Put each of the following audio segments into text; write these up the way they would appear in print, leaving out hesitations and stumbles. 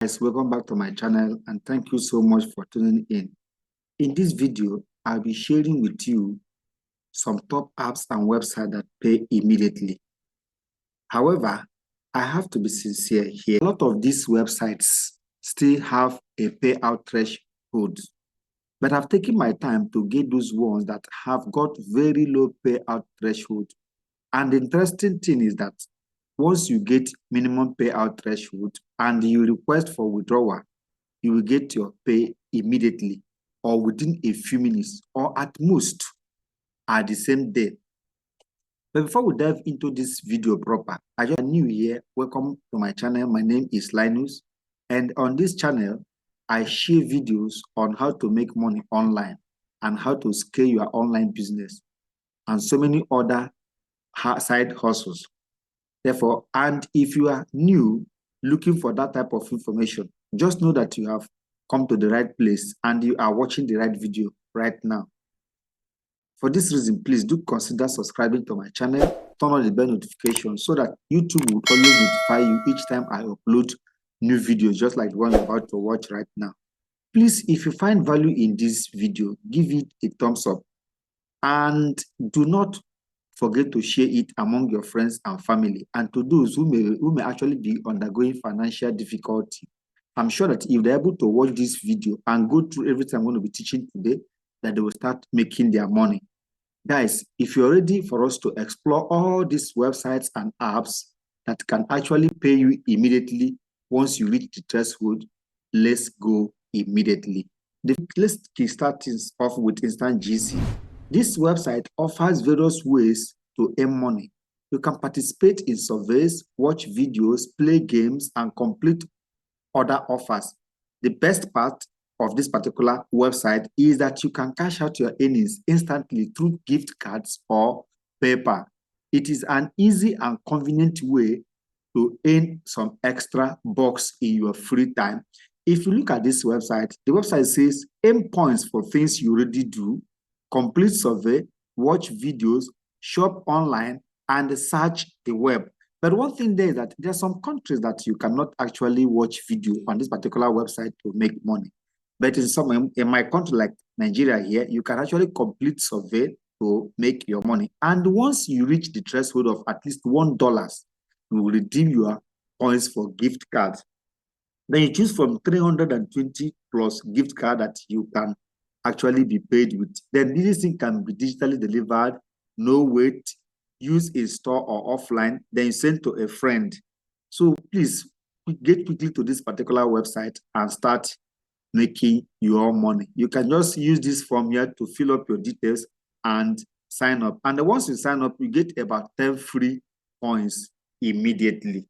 Guys, welcome back to my channel and thank you so much for tuning in. In this video, I'll be sharing with you some top apps and websites that pay immediately. However, I have to be sincere here. A lot of these websites still have a payout threshold, but I've taken my time to get those ones that have got very low payout threshold. And the interesting thing is that once you get minimum payout threshold and you request for withdrawal, you will get your pay immediately or within a few minutes or at most at the same day. But before we dive into this video proper, I just new here. Welcome to my channel. My name is Linus, and on this channel, I share videos on how to make money online and how to scale your online business and so many other side hustles. Therefore, and if you are new looking for that type of information, just know that you have come to the right place and you are watching the right video right now. For this reason, please do consider subscribing to my channel, turn on the bell notification so that YouTube will always notify you each time I upload new videos, just like the one you're about to watch right now. Please, if you find value in this video, give it a thumbs up and do not forget to share it among your friends and family and to those who may actually be undergoing financial difficulty. I'm sure that if they're able to watch this video and go through everything I'm going to be teaching today, that they will start making their money. Guys, if you're ready for us to explore all these websites and apps that can actually pay you immediately once you reach the threshold, let's go immediately. Let's start things off with Instant GC. This website offers various ways to earn money. You can participate in surveys, watch videos, play games, and complete other offers. The best part of this particular website is that you can cash out your earnings instantly through gift cards or PayPal. It is an easy and convenient way to earn some extra bucks in your free time. If you look at this website, the website says earn points for things you already do, complete survey, watch videos, shop online, and search the web. But one thing there is that there are some countries that you cannot actually watch video on this particular website to make money. But in my country like Nigeria here, you can actually complete survey to make your money. And once you reach the threshold of at least $1, you will redeem your points for gift cards. Then you choose from 320 plus gift card that you can actually be paid with. Then this thing can be digitally delivered, no wait, use in store or offline, then you send to a friend. So please get quickly to this particular website and start making your money. You can just use this form here to fill up your details and sign up. And once you sign up, you get about 10 free points immediately.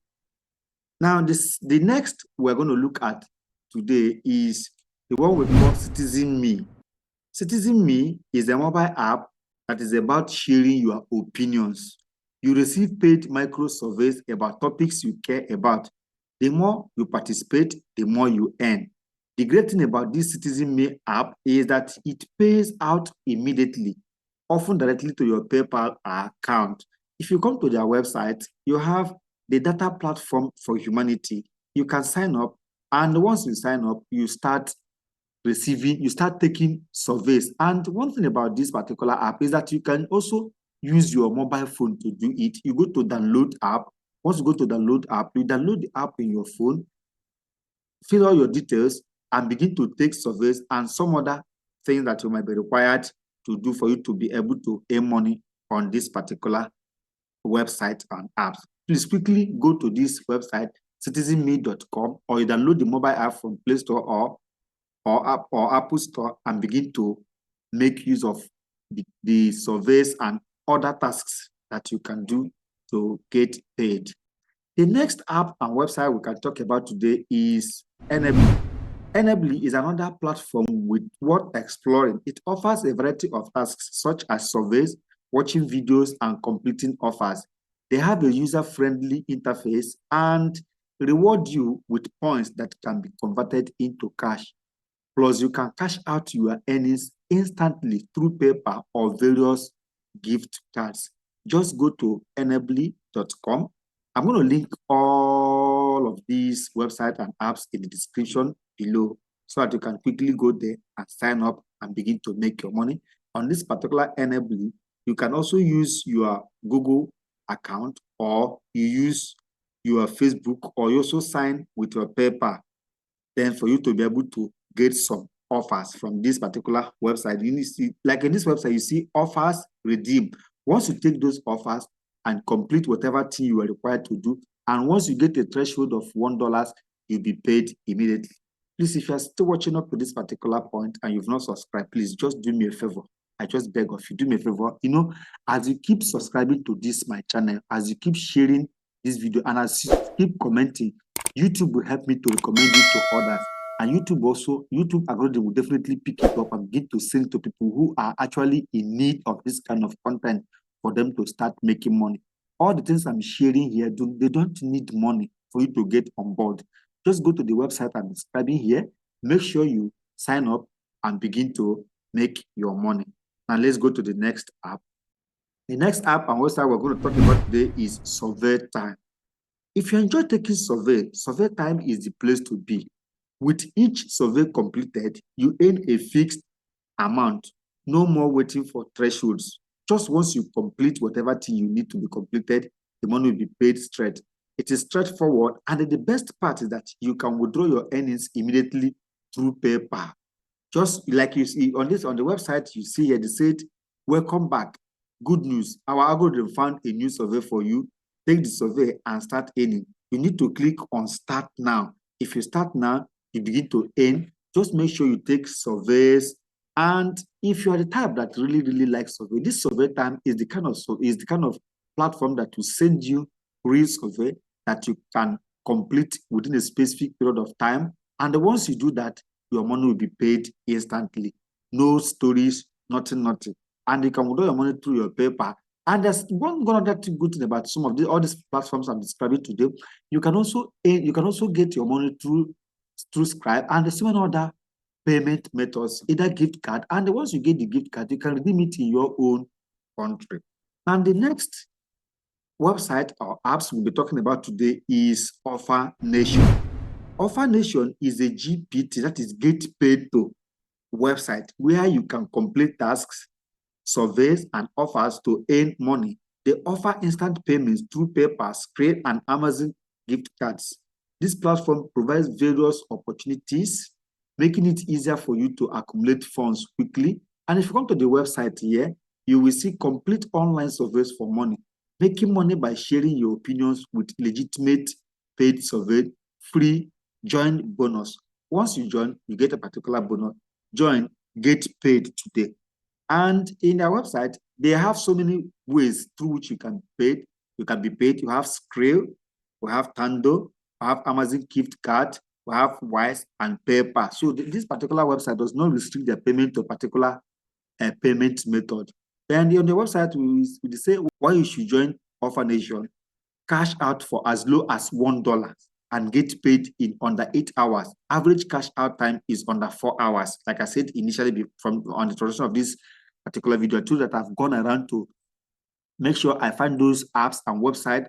Now, the next we're going to look at today is the one we call Citizen Me. Citizen Me is a mobile app that is about sharing your opinions. You receive paid micro surveys about topics you care about. The more you participate, the more you earn. The great thing about this Citizen Me app is that it pays out immediately, often directly to your PayPal account. If you come to their website, you have the data platform for humanity. You can sign up, and once you sign up, you start taking surveys. And one thing about this particular app is that you can also use your mobile phone to do it. You go to download app. Once you go to download app, you download the app in your phone, fill all your details, and begin to take surveys and some other things that you might be required to do for you to be able to earn money on this particular website and apps. Please quickly go to this website, citizenme.com, or you download the mobile app from Play Store or Apple Store and begin to make use of the surveys and other tasks that you can do to get paid. The next app and website we can talk about today is Enably. Enably is another platform worth exploring. It offers a variety of tasks such as surveys, watching videos, and completing offers. They have a user-friendly interface and reward you with points that can be converted into cash. Plus, you can cash out your earnings instantly through PayPal or various gift cards. Just go to enably.com. I'm going to link all all of these websites and apps in the description below so that you can quickly go there and sign up and begin to make your money. On this particular Enably, you can also use your Google account, or you use your Facebook, or you also sign with your PayPal. Then for you to be able to get some offers from this particular website, you need to see, like in this website, you see offers, redeem. Once you take those offers and complete whatever thing you are required to do, and once you get a threshold of $1, you'll be paid immediately. Please, if you're still watching up to this particular point and you've not subscribed, please just do me a favor. I just beg of you, do me a favor. You know, as you keep subscribing to this, my channel, as you keep sharing this video, and as you keep commenting, YouTube will help me to recommend it to others. And YouTube algorithm will definitely pick it up and begin to send to people who are actually in need of this kind of content for them to start making money. All the things I'm sharing here, they don't need money for you to get on board. Just go to the website I'm describing here. Make sure you sign up and begin to make your money. Now let's go to the next app. The next app and website we're going to talk about today is Survey Time. If you enjoy taking survey time is the place to be. With each survey completed, you earn a fixed amount. No more waiting for thresholds. Just once you complete whatever thing you need to be completed, the money will be paid straight. It is straightforward, and the best part is that you can withdraw your earnings immediately through PayPal. Just like you see on the website, you see here, they said, welcome back. Good news. Our algorithm found a new survey for you. Take the survey and start earning. You need to click on start now. If you start now, you begin to earn. Just make sure you take surveys. And if you are the type that really likes survey, this Survey Time is the kind of platform that will send you real survey that you can complete within a specific period of time. And once you do that, your money will be paid instantly. No stories, nothing. And you can withdraw your money through your PayPal. And there's one other good thing about all these platforms I'm describing today. You can also get your money through Stripe, and there's so many other payment methods, either gift card. And once you get the gift card, you can redeem it in your own country. And the next website or apps we'll be talking about today is Offer Nation. Offer Nation is a GPT, that is get paid to website, where you can complete tasks, surveys, and offers to earn money. They offer instant payments through PayPal, Stripe, and Amazon gift cards. This platform provides various opportunities, making it easier for you to accumulate funds quickly. And if you come to the website here, you will see complete online surveys for money, making money by sharing your opinions with legitimate paid survey, free join bonus. Once you join, you get a particular bonus. Join, get paid today. And in their website, they have so many ways through which you can be paid. You have Skrill, we have Tando, we have Amazon gift card, we have Wise, and PayPal. So this particular website does not restrict their payment to a particular payment method. And on the website, we say why you should join Offer Nation. Cash out for as low as $1 and get paid in under 8 hours. Average cash out time is under 4 hours. Like I said initially, on the introduction of this particular video, too, that I've gone around to make sure I find those apps and websites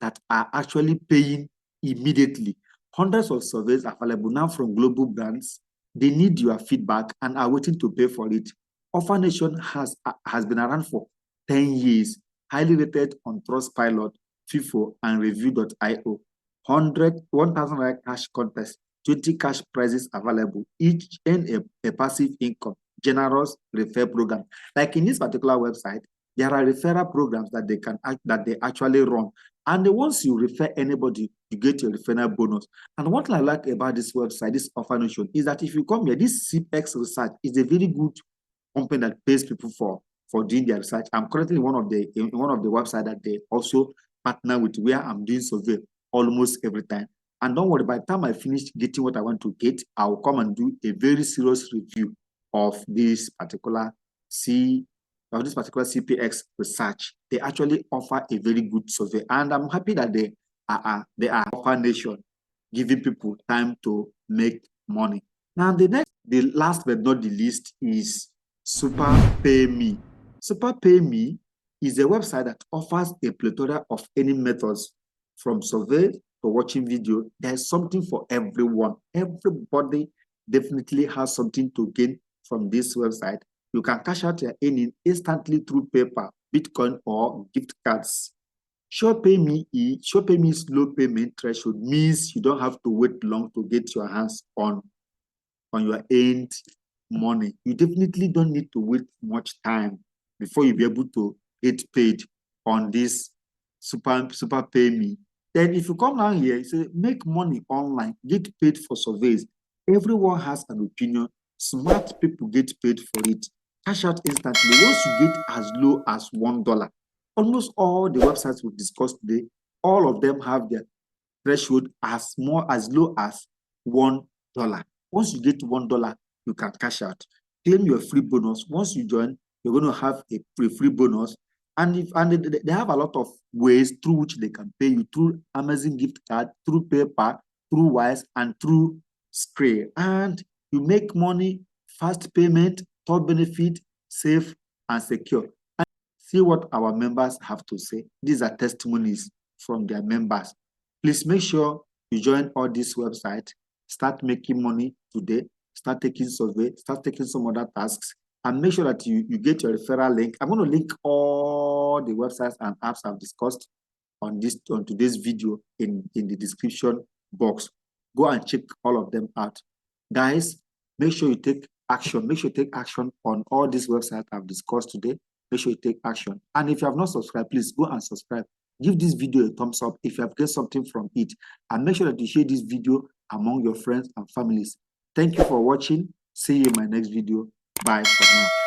that are actually paying immediately. Hundreds of surveys available now from global brands. They need your feedback and are waiting to pay for it. Offer Nation has been around for 10 years, highly rated on Trustpilot, FIFO, and Review.io. 1,000 cash contest, 20 cash prizes available, each earn a passive income, generous referral program. Like in this particular website, there are referral programs that they actually run. And once you refer anybody, you get your referral bonus. And what I like about this website, this Offer Nation, is that if you come here, this CPX Research is a very good company that pays people for doing their research. I'm currently in one of the websites that they also partner with, where I'm doing survey almost every time. And don't worry, by the time I finish getting what I want to get, I'll come and do a very serious review of this particular CPX Research. They actually offer a very good survey, and I'm happy that they are Offer Nation, giving people time to make money. Now, the last but not the least is SuperPayMe. SuperPayMe is a website that offers a plethora of earning methods, from survey for watching video. There's something for everyone. Everybody definitely has something to gain from this website. You can cash out your earning instantly through PayPal, Bitcoin, or gift cards. SurePayMe slow payment threshold means you don't have to wait long to get your hands on your earned money. You definitely don't need to wait much time before you be able to get paid on this SurePayMe. Then if you come down here, you say make money online, get paid for surveys. Everyone has an opinion. Smart people get paid for it. Cash out instantly once you get as low as $1. Almost all the websites we've discussed today, all of them have their threshold as low as $1. Once you get $1, you can cash out. Claim your free bonus. Once you join, you're going to have a free bonus. And they have a lot of ways through which they can pay you, through Amazon gift card, through PayPal, through Wise, and through Square. And you make money, fast payment, top benefit, safe and secure. And see what our members have to say. These are testimonies from their members. Please make sure you join all these websites. Start making money today. Start taking survey. Start taking some other tasks. And make sure that you get your referral link. I'm going to link all the websites and apps I've discussed on today's video in the description box. Go and check all of them out. Guys, make sure you take action. Make sure you take action on all these websites I've discussed today. Make sure you take action. And if you have not subscribed, please go and subscribe. Give this video a thumbs up if you have get something from it. And make sure that you share this video among your friends and families. Thank you for watching. See you in my next video. Bye for now.